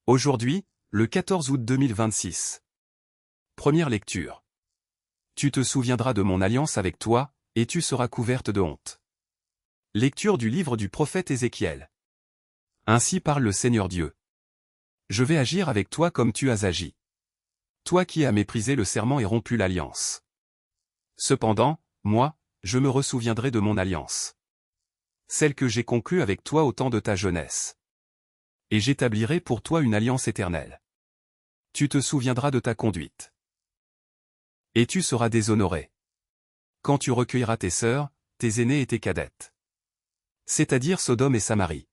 Aujourd'hui, le 14 août 2026. Première lecture. Tu te souviendras de mon alliance avec toi, et tu seras couverte de honte. Lecture du livre du prophète Ézéchiel. Ainsi parle le Seigneur Dieu. Je vais agir avec toi comme tu as agi. Toi qui as méprisé le serment et rompu l'alliance. Cependant, moi, je me ressouviendrai de mon alliance. Celle que j'ai conclue avec toi au temps de ta jeunesse. Et j'établirai pour toi une alliance éternelle. Tu te souviendras de ta conduite. Et tu seras déshonoré. Quand tu recueilleras tes sœurs, tes aînées et tes cadettes. C'est-à-dire Sodome et Samarie.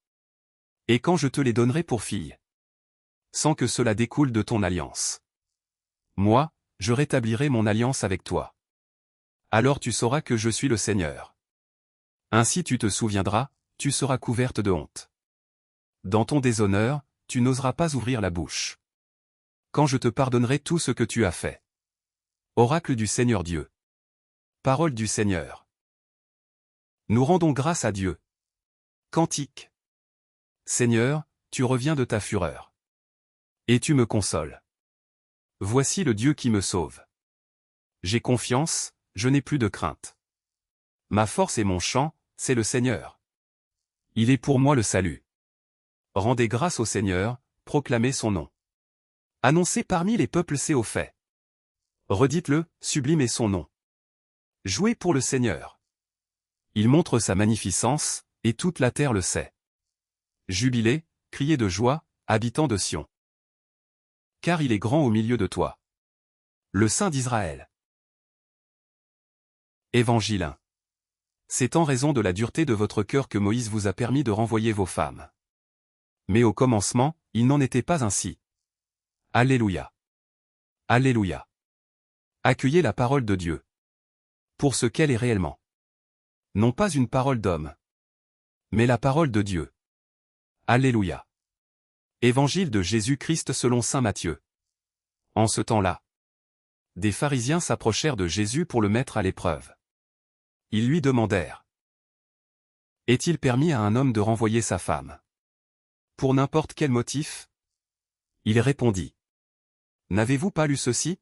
Et quand je te les donnerai pour filles. Sans que cela découle de ton alliance. Moi, je rétablirai mon alliance avec toi. Alors tu sauras que je suis le Seigneur. Ainsi tu te souviendras, tu seras couverte de honte. Dans ton déshonneur, tu n'oseras pas ouvrir la bouche. Quand je te pardonnerai tout ce que tu as fait. Oracle du Seigneur Dieu. Parole du Seigneur. Nous rendons grâce à Dieu. Cantique. Seigneur, tu reviens de ta fureur. Et tu me consoles. Voici le Dieu qui me sauve. J'ai confiance, je n'ai plus de crainte. Ma force et mon chant, c'est le Seigneur. Il est pour moi le salut. Rendez grâce au Seigneur, proclamez son nom. Annoncez parmi les peuples ses hauts faits. Redites-le, sublimez son nom. Jouez pour le Seigneur. Il montre sa magnificence, et toute la terre le sait. Jubilez, criez de joie, habitants de Sion. Car il est grand au milieu de toi. Le Saint d'Israël. Évangile 1. C'est en raison de la dureté de votre cœur que Moïse vous a permis de renvoyer vos femmes. Mais au commencement, il n'en était pas ainsi. Alléluia. Alléluia. Accueillez la parole de Dieu. Pour ce qu'elle est réellement. Non pas une parole d'homme. Mais la parole de Dieu. Alléluia. Évangile de Jésus-Christ selon saint Matthieu. En ce temps-là, des pharisiens s'approchèrent de Jésus pour le mettre à l'épreuve. Ils lui demandèrent. Est-il permis à un homme de renvoyer sa femme? Pour n'importe quel motif? Il répondit. N'avez-vous pas lu ceci?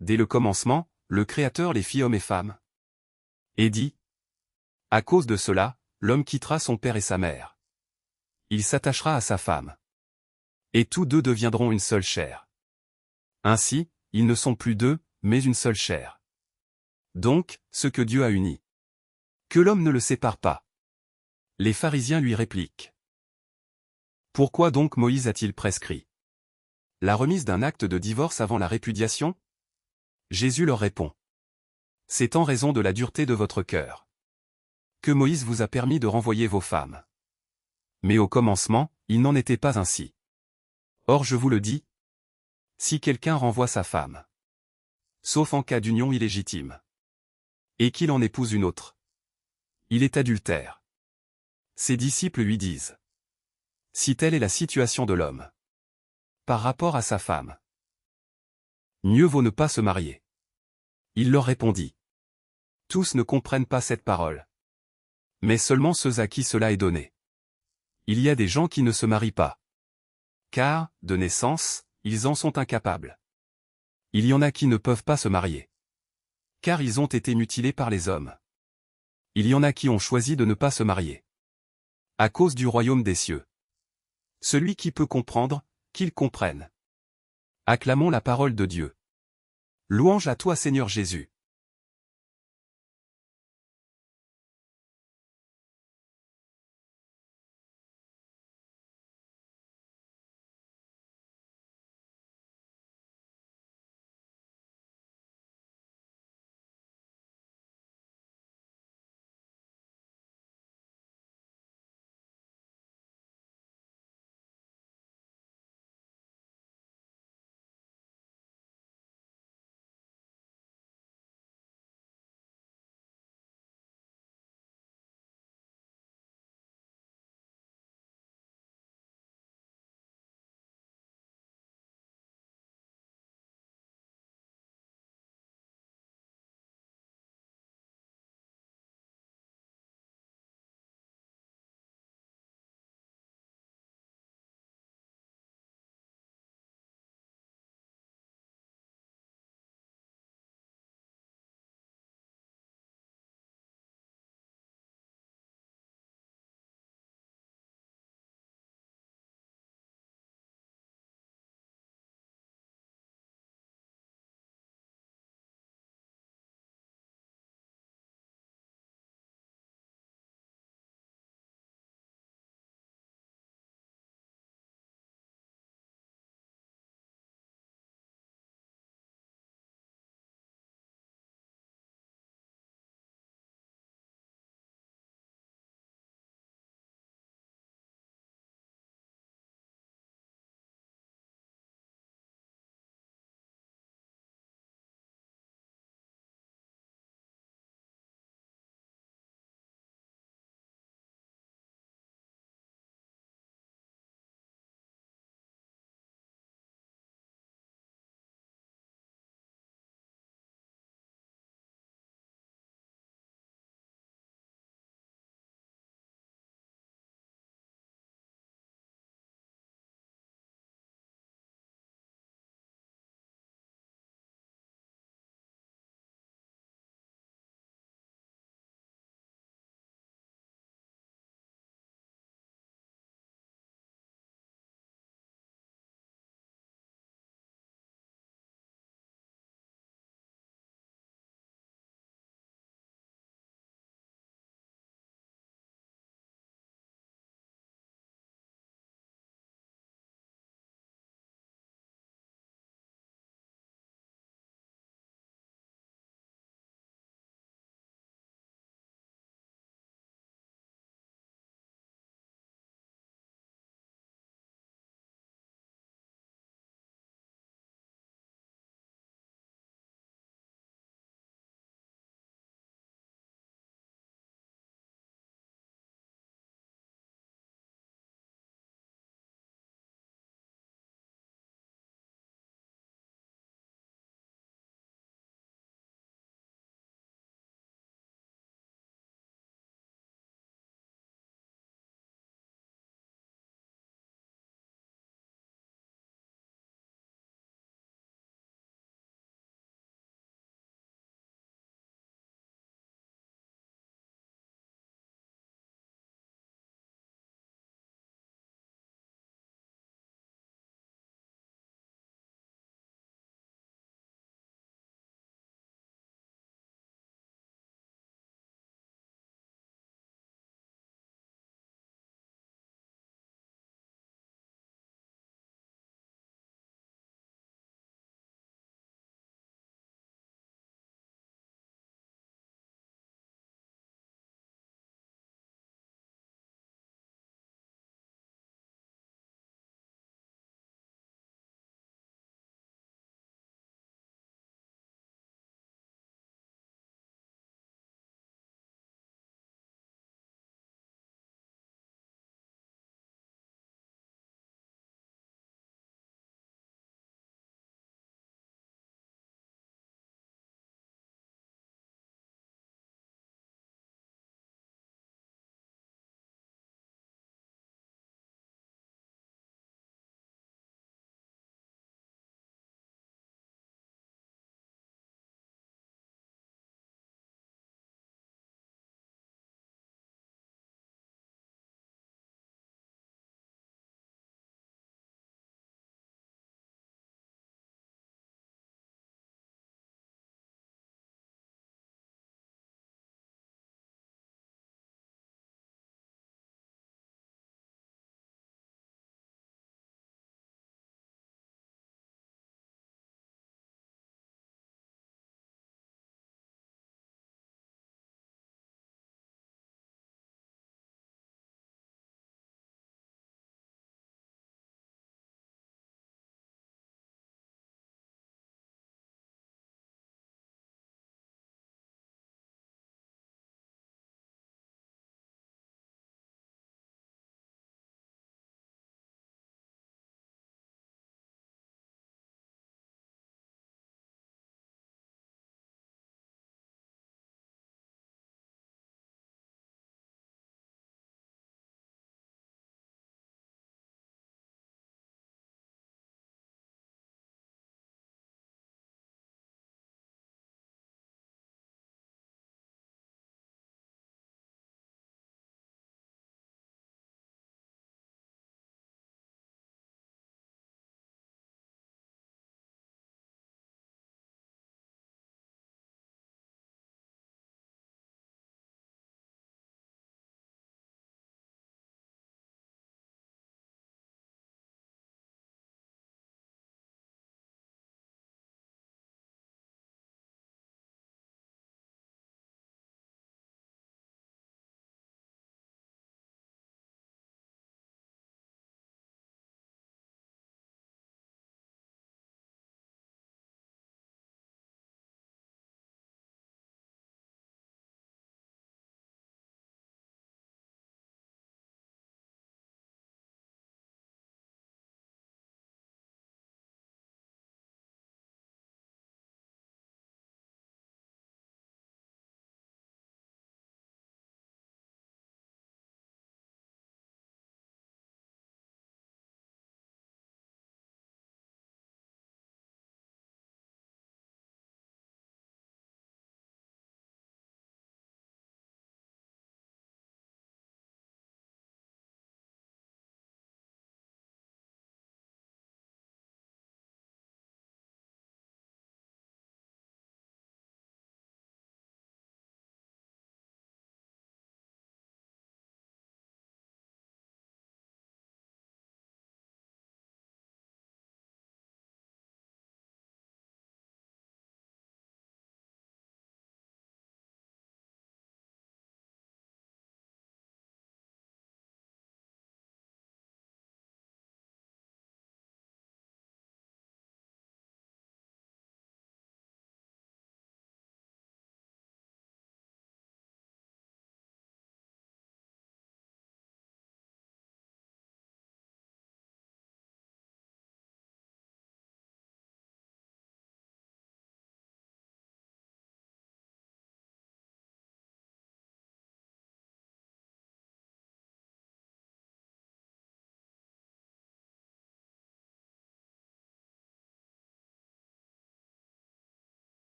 Dès le commencement, le Créateur les fit hommes et femmes. Et dit. À cause de cela, l'homme quittera son père et sa mère. Il s'attachera à sa femme. Et tous deux deviendront une seule chair. Ainsi, ils ne sont plus deux, mais une seule chair. Donc, ce que Dieu a uni. Que l'homme ne le sépare pas. Les pharisiens lui répliquent. Pourquoi donc Moïse a-t-il prescrit la remise d'un acte de divorce avant la répudiation? Jésus leur répond. C'est en raison de la dureté de votre cœur que Moïse vous a permis de renvoyer vos femmes. Mais au commencement, il n'en était pas ainsi. Or je vous le dis, si quelqu'un renvoie sa femme, sauf en cas d'union illégitime, et qu'il en épouse une autre, il est adultère. Ses disciples lui disent. Si telle est la situation de l'homme, par rapport à sa femme, mieux vaut ne pas se marier. Il leur répondit. Tous ne comprennent pas cette parole. Mais seulement ceux à qui cela est donné. Il y a des gens qui ne se marient pas. Car, de naissance, ils en sont incapables. Il y en a qui ne peuvent pas se marier. Car ils ont été mutilés par les hommes. Il y en a qui ont choisi de ne pas se marier. À cause du royaume des cieux. Celui qui peut comprendre, qu'il comprenne. Acclamons la parole de Dieu. Louange à toi Seigneur Jésus.